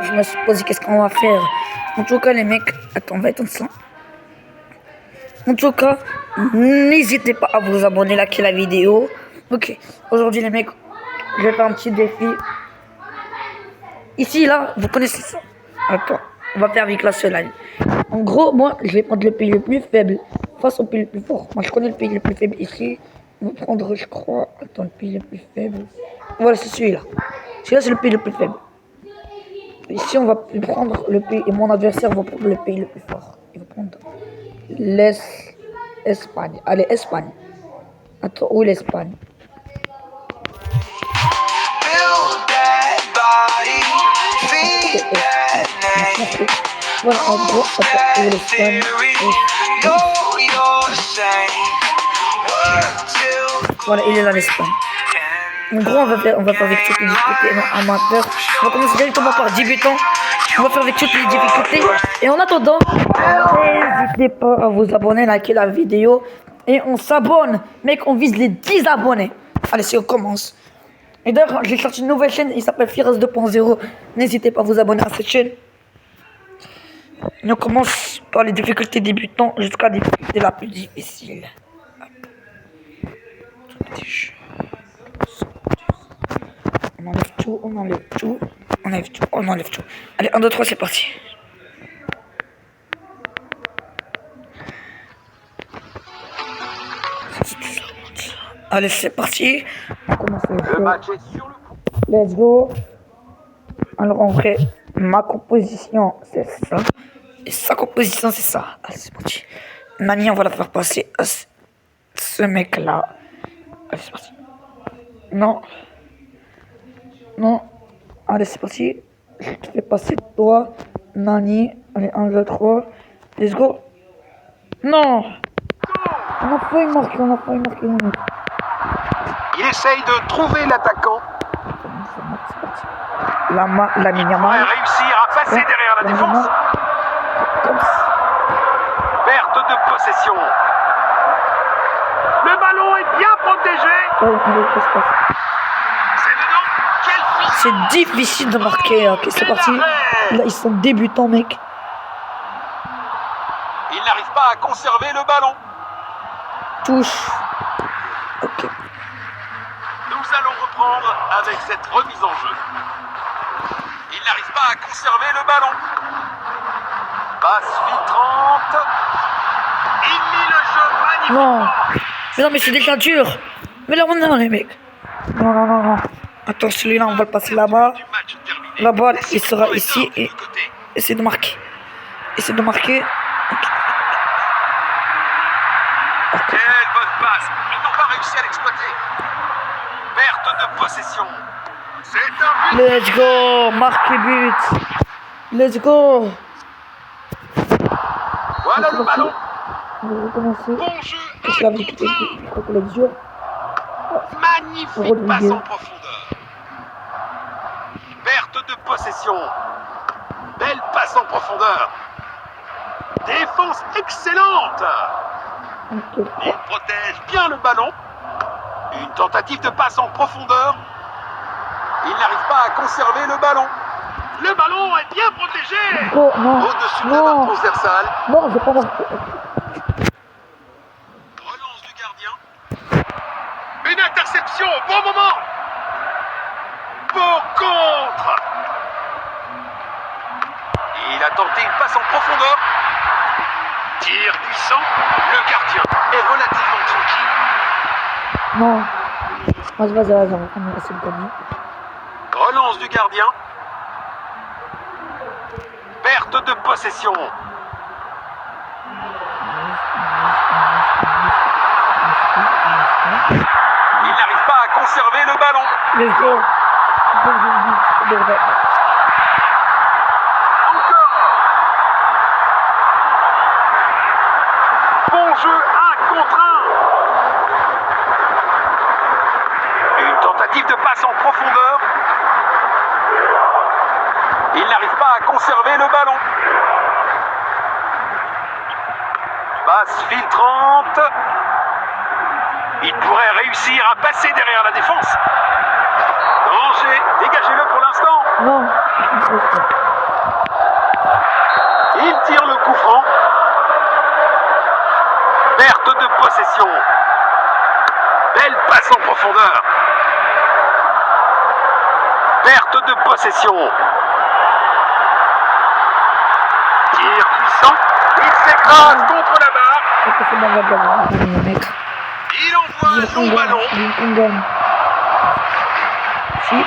je me suis posé qu'est-ce qu'on va faire. En tout cas, les mecs, attends, on va éteindre ça. En tout cas, n'hésitez pas à vous abonner, liker la vidéo. Ok, aujourd'hui les mecs, je vais faire un petit défi. Ici, là, vous connaissez ça. Attends, on va faire avec la seule. En gros, moi, je vais prendre le pays le plus faible face au pays le plus fort. Moi, je connais le pays le plus faible ici. On va prendre, je crois, attends, le pays le plus faible. Voilà, c'est celui-là. Celui-là, c'est le pays le plus faible. Ici, on va prendre le pays, et mon adversaire va prendre le pays le plus fort. Il va prendre l'Espagne. Allez, Espagne. Attends, où est l'Espagne? Voilà, en gros, attends, où est l'Espagne? Voilà, il est là l'Espagne. En gros, on va faire avec toutes les difficultés amateurs. On va commencer directement par débutant. On va faire avec toutes les difficultés. Et en attendant, n'hésitez pas à vous abonner, liker la vidéo. Et on s'abonne. Mec, on vise les 10 abonnés. Allez, si on commence. Et d'ailleurs, j'ai sorti une nouvelle chaîne. Il s'appelle Firas 2.0. N'hésitez pas à vous abonner à cette chaîne. Et on commence par les difficultés débutants jusqu'à la difficulté la plus difficile. On enlève tout, on enlève tout, on enlève tout, on enlève tout. Allez, 1, 2, 3, c'est parti. Allez, c'est parti. On commence le match est sur le coup. Let's go. Alors, en vrai, ma composition, c'est ça. Et sa composition, c'est ça. Allez, c'est parti. Nani, on va la faire passer à ce mec-là. Allez, c'est parti. Non. Non. Allez, c'est parti. Je te fais passer toi, Nani. Allez, 1, 2, 3. Let's go. Non. On a failli marquer, on a failli marquer. Il essaye de trouver l'attaquant. C'est parti. La Yamal. Réussir à passer derrière la défense. Perte de possession. Le ballon est bien protégé. C'est difficile de marquer. Ok, c'est parti. Là, ils sont débutants, mec. Il n'arrive pas à conserver le ballon. Touche. Ok. Nous allons reprendre avec cette remise en jeu. Il n'arrive pas à conserver le ballon. Passe filtrante. Il lit le jeu magnifiquement. Non. Mais non, mais c'est déjà dur. Mais là, on a les mecs. Non, non, non, non. Attends, celui-là, on va le passer là-bas. La balle, il sera ici. Et essaie de marquer. Essaie de marquer. Okay. Quelle bonne passe. Ils n'ont pas réussi à l'exploiter. Perte de possession. C'est un but. Let's go. Marquer but. Let's go. Voilà le ballon. On va recommencer. Bon jeu. Je l'avais quitté. Je crois qu'elle est dure. Magnifique passe en profondeur. Perte de possession. Belle passe en profondeur. Défense excellente. Okay. Il protège bien le ballon. Une tentative de passe en profondeur. Il n'arrive pas à conserver le ballon. Le ballon est bien protégé. Oh, non. Au-dessus de la barre transversale. Non, j'ai pas marqué. Relance du gardien. Une interception au bon moment. Beau contre. Il a tenté une passe en profondeur. Tir puissant. Le gardien est relativement tranquille. Non. Vas-y, on va essayer de gagner. Relance du gardien. Perte de possession. Il n'arrive pas à conserver le ballon. Let's go. Encore. Bon jeu 1 contre 1. Une tentative de passe en profondeur. Il n'arrive pas à conserver le ballon. Passe filtrante. Il pourrait réussir à passer derrière la défense. Danger, dégagez-le pour l'instant. Non. profondeur. Perte de possession. Tir puissant. Il s'écrase contre la barre. C'est bon, mec. Il envoie un long ballon. Si.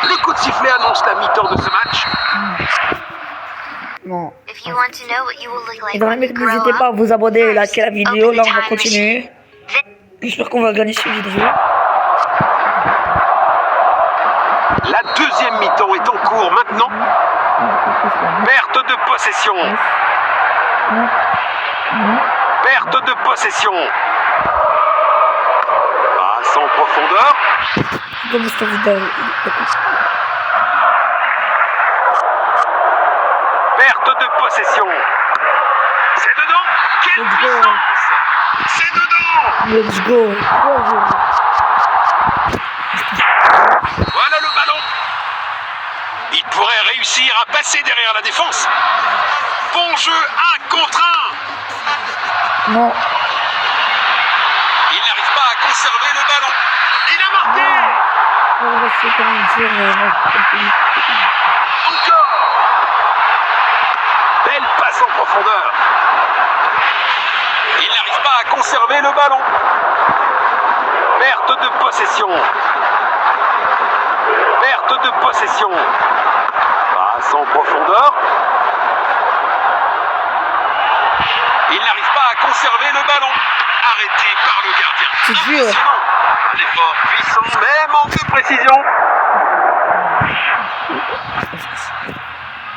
Le coup de sifflet annonce la mi-temps de ce match. Bon. If you want to know what you will look like Et dans les when you mecs, grow n'hésitez pas à up, vous abonner et first, liker la vidéo. open Là, the on va time continuer. machine. J'espère qu'on va gagner cette vidéo. La deuxième mi-temps est en cours maintenant. Perte de possession. Perte de possession. Passe en profondeur. Comme cette vidéo. Perte de possession. C'est dedans. Quelle Let's go. puissance. C'est dedans. Let's go. Voilà le ballon. Il pourrait réussir à passer derrière la défense. Bon jeu, 1 contre 1. Non. Il n'arrive pas à conserver le ballon. Il a marqué. On va essayer comment dire. Encore. Belle passe en profondeur. Il n'arrive pas à conserver le ballon. Perte de possession. Perte de possession. Passe en profondeur. Il n'arrive pas à conserver le ballon. Arrêté par le gardien. C'est dur. Impressionnant. Un effort puissant, mais manque de précision.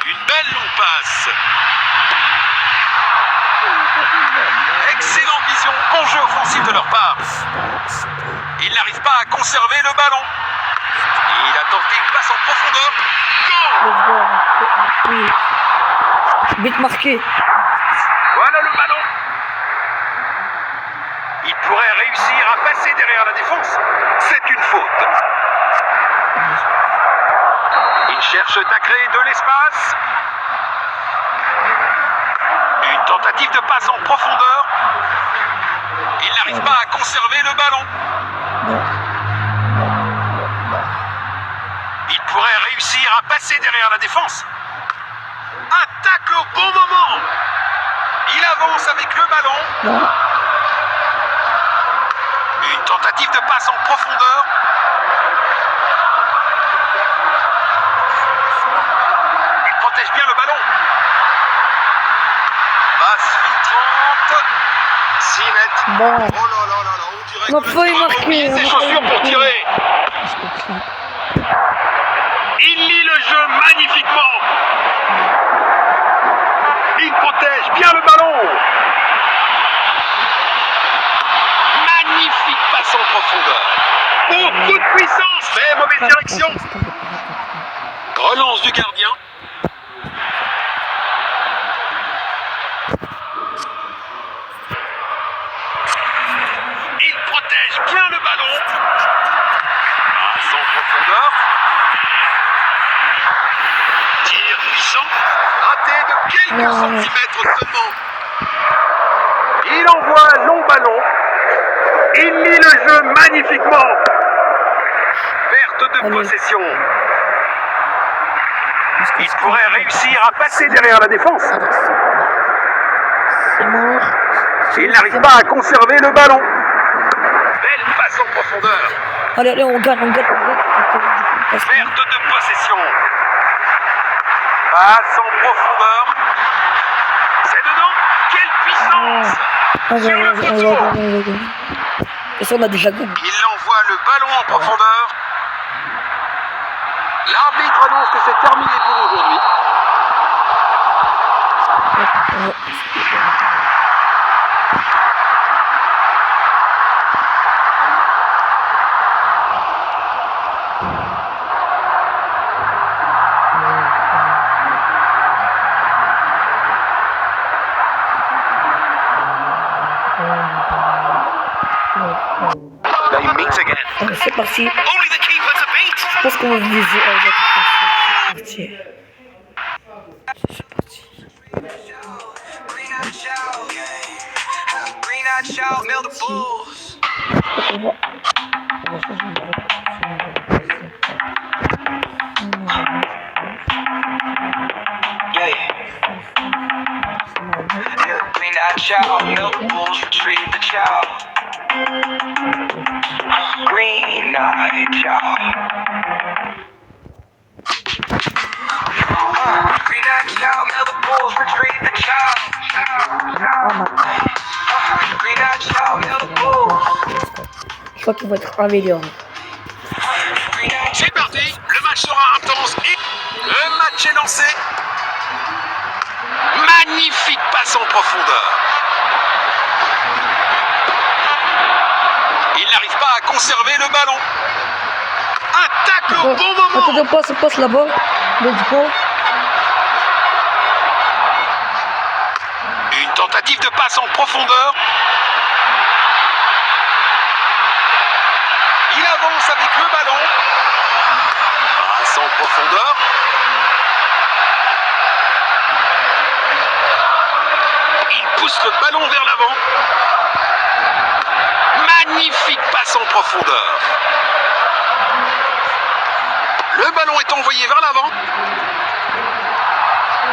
Une belle longue passe. Excellente vision, bon jeu offensif de leur part. Il n'arrive pas à conserver le ballon. Il a tenté une passe en profondeur. Goal! Let's go. Oui. Vite marqué. Voilà le ballon. Il pourrait réussir à passer derrière la défense. C'est une faute. Il cherche à créer de l'espace. Une tentative de passe en profondeur. Il n'arrive pas à conserver le ballon. Il pourrait réussir à passer derrière la défense. Un tacle au bon moment. Il avance avec le ballon. Non. Une tentative de passe en profondeur. Il protège bien le ballon. Passe filtrante. 6 mètres. Bon. Oh là là là là, on dirait On a que le failli joueur a marquer, oublié on ses a chaussures failli pour marquer. tirer. Il lit le jeu magnifiquement. Il protège bien le ballon. Magnifique passe en profondeur. Beaucoup de puissance, mais mauvaise direction. Relance du gardien. Il protège bien le ballon. Passe en profondeur. Tir puissant. Raté de quelques centimètres seulement. Il envoie un long ballon. Il lit le jeu magnifiquement. Perte de possession. Il pourrait réussir à passer derrière la défense. C'est mort. Il n'arrive pas à conserver le ballon. Belle passe en profondeur. Allez, allez, on gagne. Perte de possession. Passe en profondeur. C'est dedans. Quelle puissance. Sur le poteau. Et ça, on a déjà gagné. Il envoie le ballon en profondeur. L'arbitre annonce que c'est terminé pour aujourd'hui. They meet again. C'est parti. Only the keeper to beat. Je pense qu'on va viser. C'est parti. C'est parti. Green-eyed child, Mel the Bulls. On va that child, milk bulls retrieve the child. Green-eyed child. Green-eyed child, milk bulls retrieve the child. Green-eyed child, milk bulls. Je crois qu'il va être amélioré. C'est parti, le match sera intense et le match est lancé. Magnifique passe en profondeur. Il n'arrive pas à conserver le ballon. Un tacle au bon moment. Attention, passe là-bas. Let's go. Une tentative de passe en profondeur. Il avance avec le ballon. Passe en profondeur. Il pousse le ballon vers l'avant. Magnifique passe en profondeur. Le ballon est envoyé vers l'avant.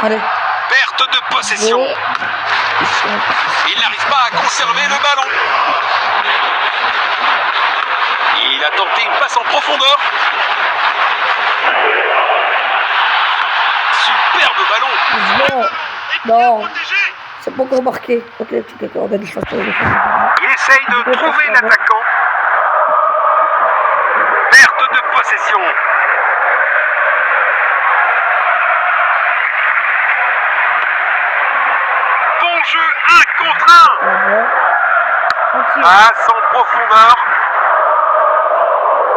Allez. Perte de possession. Il n'arrive pas à conserver le ballon. Il a tenté une passe en profondeur. Superbe ballon. Non. C'est pas encore marqué. Ok, on a dit ça. Il essaye de trouver l'attaquant. Perte de possession. Bon jeu 1 contre 1. Passe en profondeur.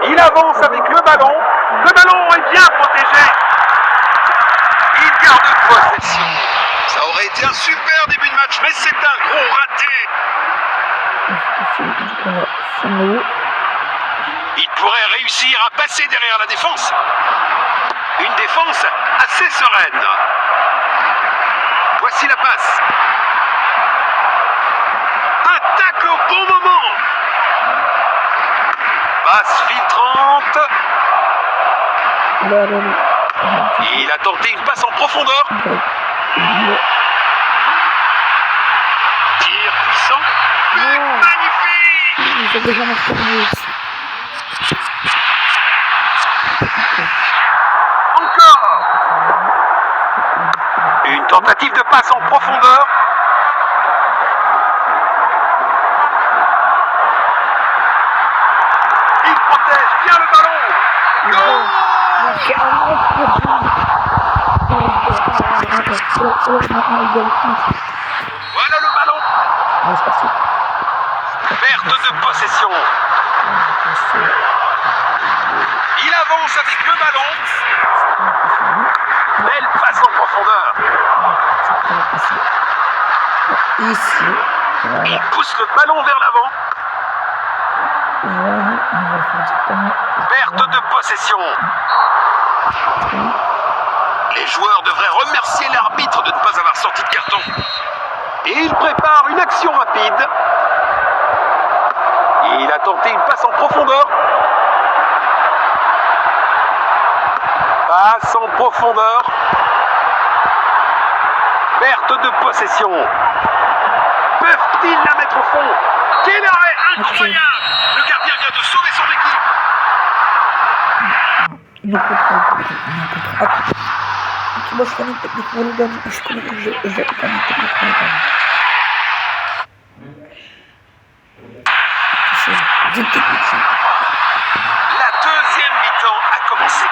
Il avance avec le ballon. Le ballon est bien protégé. Il garde possession. Ça aurait été un super début de match, mais c'est un gros raté. Il pourrait réussir à passer derrière la défense. Une défense assez sereine. Voici la passe. Un tacle au bon moment. Passe filtrante. Il a tenté une passe en profondeur. Tir puissant. Magnifique. Encore. Une tentative de passe en profondeur. Il protège bien le ballon. Goal. Voilà le ballon. Perte de possession. Il avance avec le ballon. Belle passe en profondeur. Ici. Il pousse le ballon vers l'avant. Perte de possession. Les joueurs devraient remercier l'arbitre de ne pas avoir sorti de carton. Et il prépare une action rapide. Il a tenté une passe en profondeur. Passe en profondeur. Perte de possession. Peuvent-ils la mettre au fond? Quel arrêt incroyable! Le gardien vient de sauver son équipe. Moi je connais une technique pour le gagner. Je connais une technique pour le gagner. La deuxième mi-temps a commencé.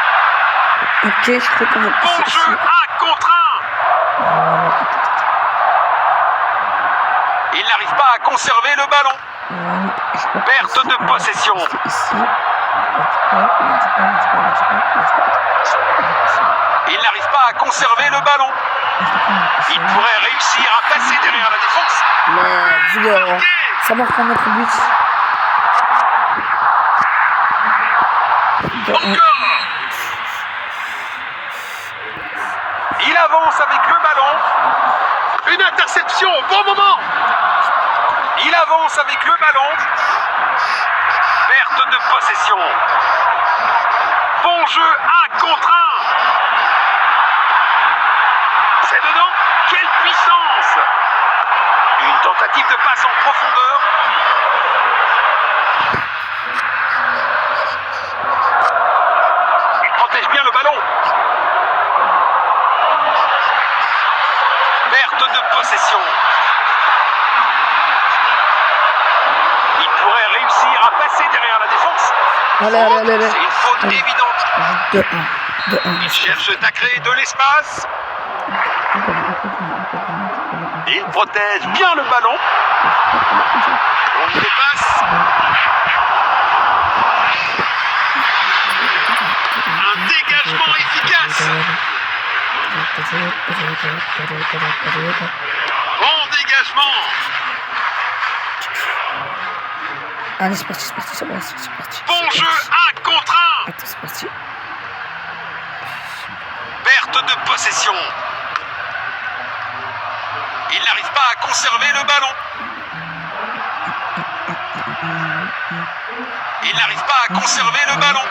Ok, je crois qu'on va Bon passer jeu ici. 1 contre 1. Il n'arrive pas à conserver le ballon. Perte de possession. Ici. Il n'arrive pas à conserver le ballon. Il pourrait réussir à passer derrière la défense. Let's go. Ça marque un autre but. Encore. Il avance avec le ballon. Une interception au bon moment. Il avance avec le ballon. Perte de possession. Bon jeu 1 contre 1. C'est dedans. Quelle puissance. Une possession. Il pourrait réussir à passer derrière la défense. Allez. C'est une faute Allez. évidente. 2-1. Il cherche à créer de l'espace. Il protège bien le ballon. On le dépasse. Un dégagement efficace. Bon dégagement. Allez, c'est parti. Bon jeu 1 contre 1. Attends, c'est parti. Perte de possession. Il n'arrive pas à conserver le ballon. Il n'arrive pas à conserver le ballon.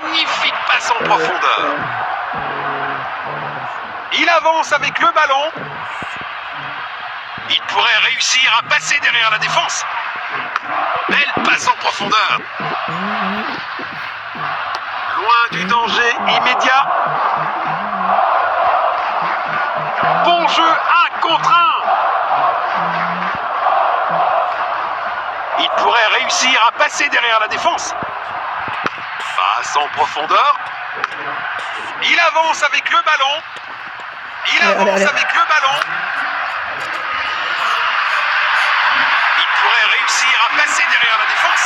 Magnifique passe en profondeur. Il avance avec le ballon. Il pourrait réussir à passer derrière la défense. Belle passe en profondeur. Loin du danger immédiat. Bon jeu 1 contre 1. Il pourrait réussir à passer derrière la défense. Passe en profondeur. Il avance avec le ballon. Allez. Avec le ballon. Il pourrait réussir à passer derrière la défense.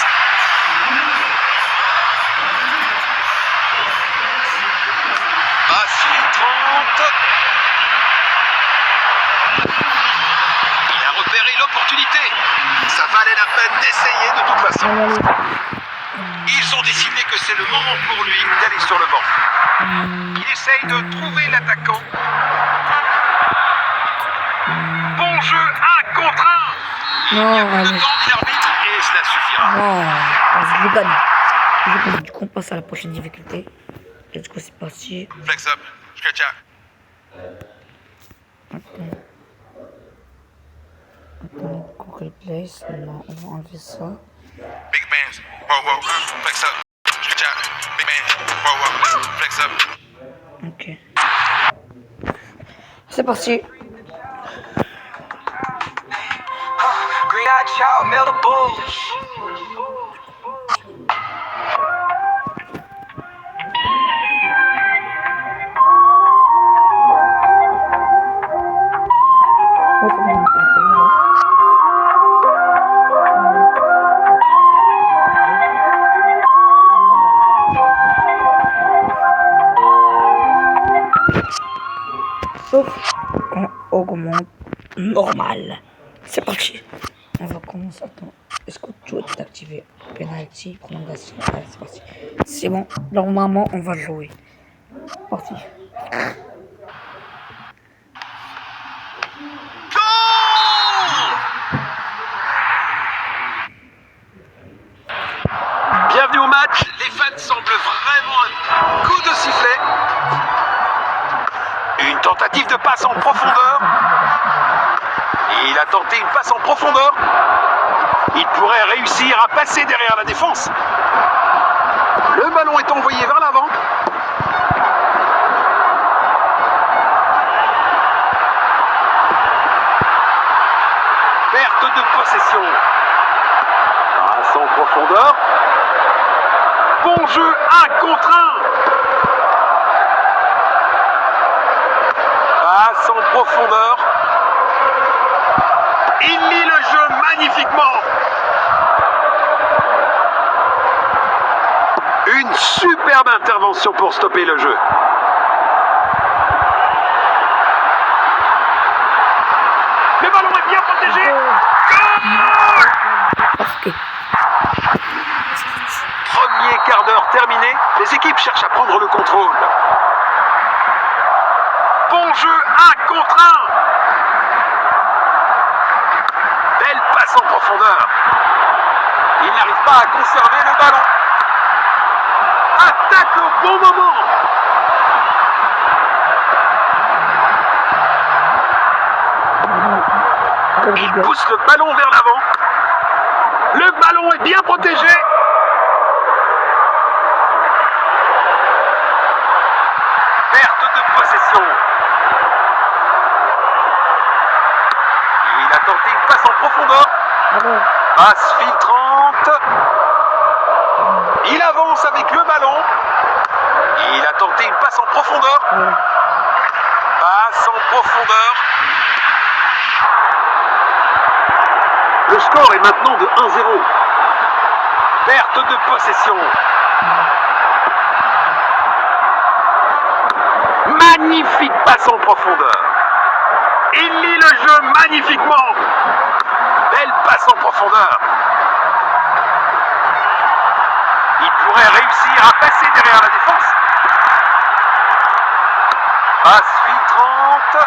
Passe filtrante. Il a repéré l'opportunité. Ça valait la peine d'essayer de toute façon. Ils ont décidé que c'est le moment pour lui d'aller sur le banc. Il essaye de trouver l'attaquant. Bon jeu 1 contre 1. Non, Il y a plus de allez. temps dit l'arbitre et cela suffira. Non, je le gagne. Du coup, on passe à la prochaine difficulté. Let's go, c'est parti. Flex up, stretch out. Attends, Google Place. Non, on va enlever ça. Big bands, whoa, flex up, stretch out. Big band, whoa, flex up. Ok. C'est parti. Green-eyed child, Mel Bull. Sauf qu'on augmente normal. C'est parti. On va commencer. Attends. Est-ce que tout est activé? Penalty, prolongation. Allez, c'est parti. C'est bon. Normalement, on va jouer. Parti. Bienvenue au match. Les fans semblent vraiment un coup de sifflet. Une tentative de passe en profondeur. Il a tenté une passe en profondeur. Il pourrait réussir à passer derrière la défense. Le ballon est envoyé vers l'avant. Perte de possession. Passe en profondeur. Bon jeu 1 contre 1. Passe en profondeur. Il lit le jeu magnifiquement. Une superbe intervention pour stopper le jeu. Le ballon est bien protégé. Goal! Parfait. Premier quart d'heure terminé, les équipes cherchent à prendre le contrôle. Bon jeu 1 contre 1. Belle passe en profondeur. Il n'arrive pas à conserver le ballon. Attaque au bon moment. Il pousse le ballon vers l'avant. Le ballon est bien protégé. Perte de possession. passe en profondeur. Alors, Passe filtrante. Il avance avec le ballon. Il a tenté une passe en profondeur. Passe en profondeur. Le score est maintenant de 1-0. Perte de possession. Magnifique passe en profondeur. Il lit le jeu magnifiquement. Belle passe en profondeur. Il pourrait réussir à passer derrière la défense. Passe filtrante.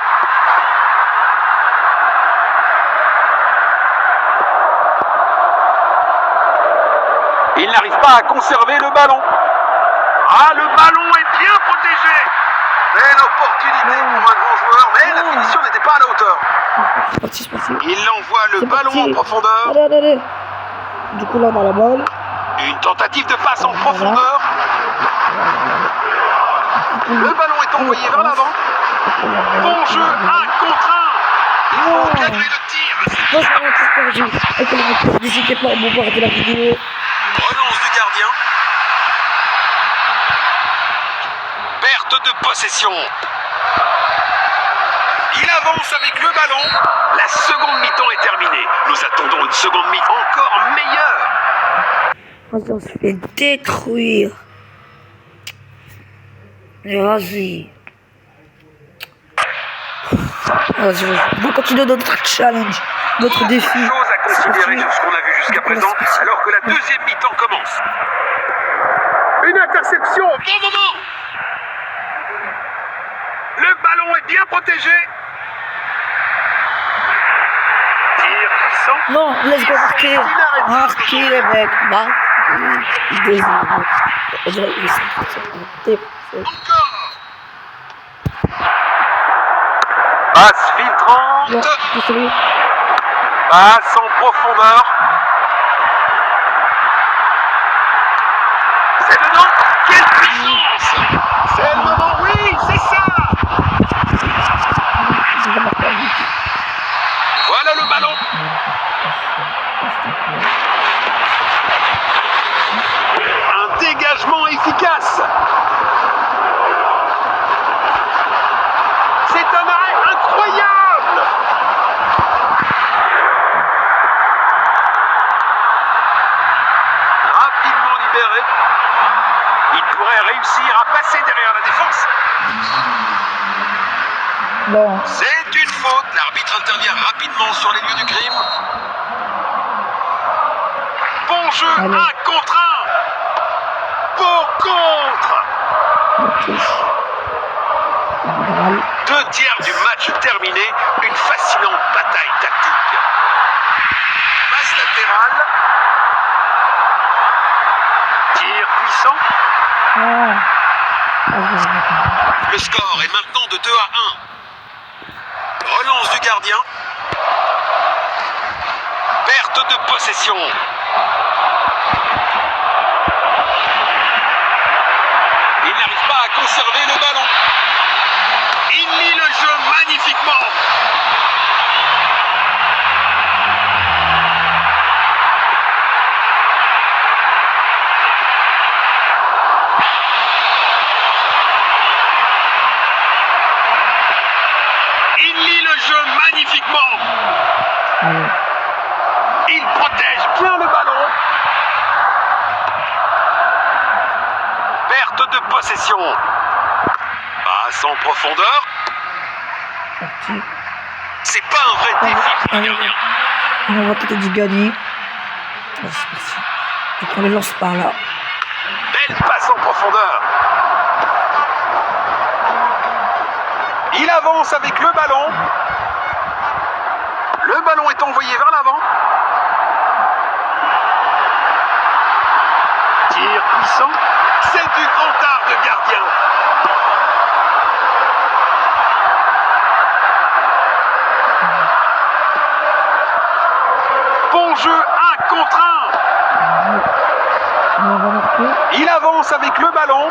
Il n'arrive pas à conserver le ballon. Ah, le ballon est bien protégé. Belle opportunité pour un grand joueur, mais la finition n'était pas à la hauteur. c'est parti. Il envoie le C'est ballon parti. en profondeur. Allez. Du coup, là, on a la balle. Une tentative de passe en profondeur. Le ballon est envoyé vers l'avant. Bon jeu, 1 contre 1. Il faut cadrer le tir. Moi, je vais être perdu. Et que le mec, n'hésitez pas à bombarder la vidéo. Relance du gardien. Perte de possession. Il avance avec le ballon. La seconde mi-temps est terminée. Nous attendons une seconde mi-temps encore meilleure. Vas-y, on se fait détruire. Mais vas-y. Vas-y. On va continuer notre challenge, notre défi. Chose à considérer sur ce qu'on a vu jusqu'à présent, alors que la deuxième mi-temps commence. Une interception au bon moment. Le ballon est bien protégé. Tir puissant. Non, laisse go marquer. Marquer, les mecs. Encore. Passe filtrante. Passe en profondeur. C'est dedans. Quelle puissance. C'est le moment. Oui, c'est ça. Voilà le ballon. Un dégagement efficace. C'est un arrêt incroyable. Rapidement libéré. Il pourrait réussir à passer derrière la défense. Bon. C'est une faute. L'arbitre intervient rapidement sur les lieux du crime. Bon jeu, Allez. 1 contre 1. Beau contre. Deux tiers du match terminé. Une fascinante bataille tactique. Passe latérale. Tir puissant. Le score est maintenant de 2-1. Relance du gardien. Perte de possession. Il n'arrive pas à conserver le ballon. Il lit le jeu magnifiquement. Il lit le jeu magnifiquement. Il protège bien le ballon. Perte de possession. Passe en profondeur. C'est pas un vrai défi pour un gardien. On va peut-être y gagner. Allez, c'est parti. Donc on les lance par là. Belle passe en profondeur. Il avance avec le ballon. Le ballon est envoyé vers l'avant. Tir puissant. C'est du grand art de gardien. Bon jeu, 1 contre 1. On va marquer. Il avance avec le ballon.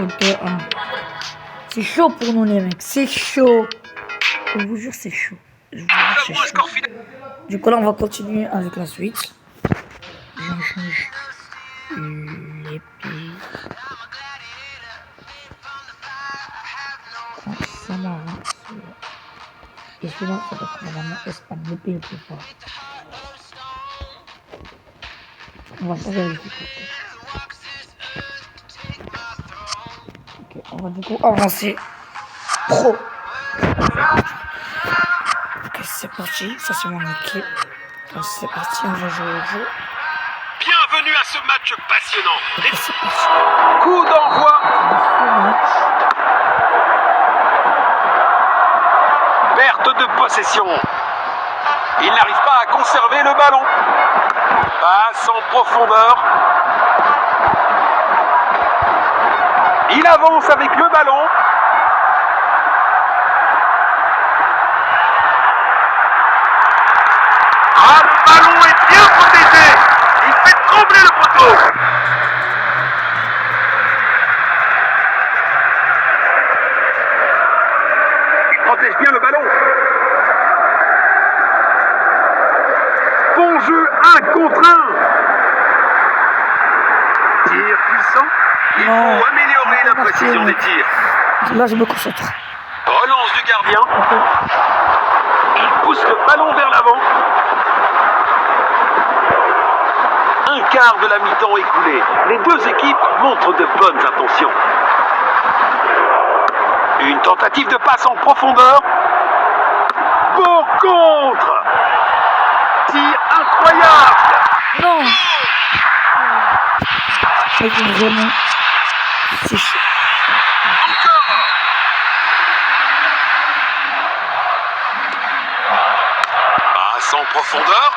2-1. C'est chaud pour nous les mecs, c'est chaud. Je vous jure c'est chaud. Je vous jure, c'est chaud. Du coup là on va continuer avec la suite. J'en change les pays. Ça m'avance. Et celui-là ça doit être vraiment Espagne, le pays le plus fort. On va changer les difficultés. Ok, on va du coup avancer. Pro. Ok, c'est parti. Ça, c'est mon équipe. Donc, c'est parti, on va jouer au jeu. Bienvenue à ce match passionnant. Ok, c'est parti. Coup d'envoi. Perte de possession. Il n'arrive pas à conserver le ballon. Passe en profondeur. Il avance avec le ballon. Ah, le ballon est bien protégé. Il fait trembler le poteau. Il protège bien le ballon. Bon jeu 1 contre 1. Tir puissant. Il Non. faut améliorer la précision des tirs. Là, je me concentre. Relance du gardien. Il pousse le ballon vers l'avant. Un quart de la mi-temps écoulé. Les deux équipes montrent de bonnes intentions. Une tentative de passe en profondeur. Beau contre. Tir incroyable. Non. C'est vraiment... C'est chaud. Encore. Passe en profondeur.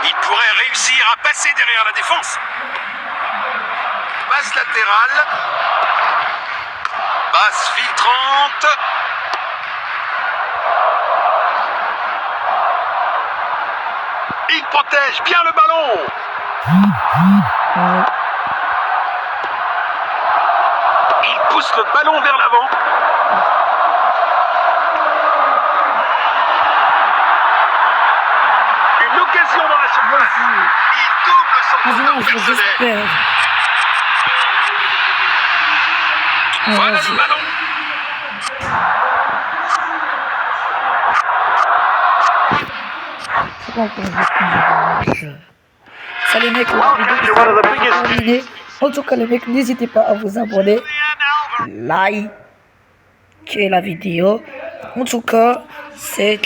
Il pourrait réussir à passer derrière la défense. Passe latérale. Passe filtrante. Il protège bien le ballon. Il pousse le ballon vers l'avant. Une occasion dans la surface. Il double son Vas-y, temps je personnel. j'espère. Voilà Vas-y. le ballon. C'est pas encore juste un jeu. Ça les mecs, la vidéo est terminée. En tout cas les mecs, n'hésitez pas à vous abonner, like la vidéo. En tout cas, c'est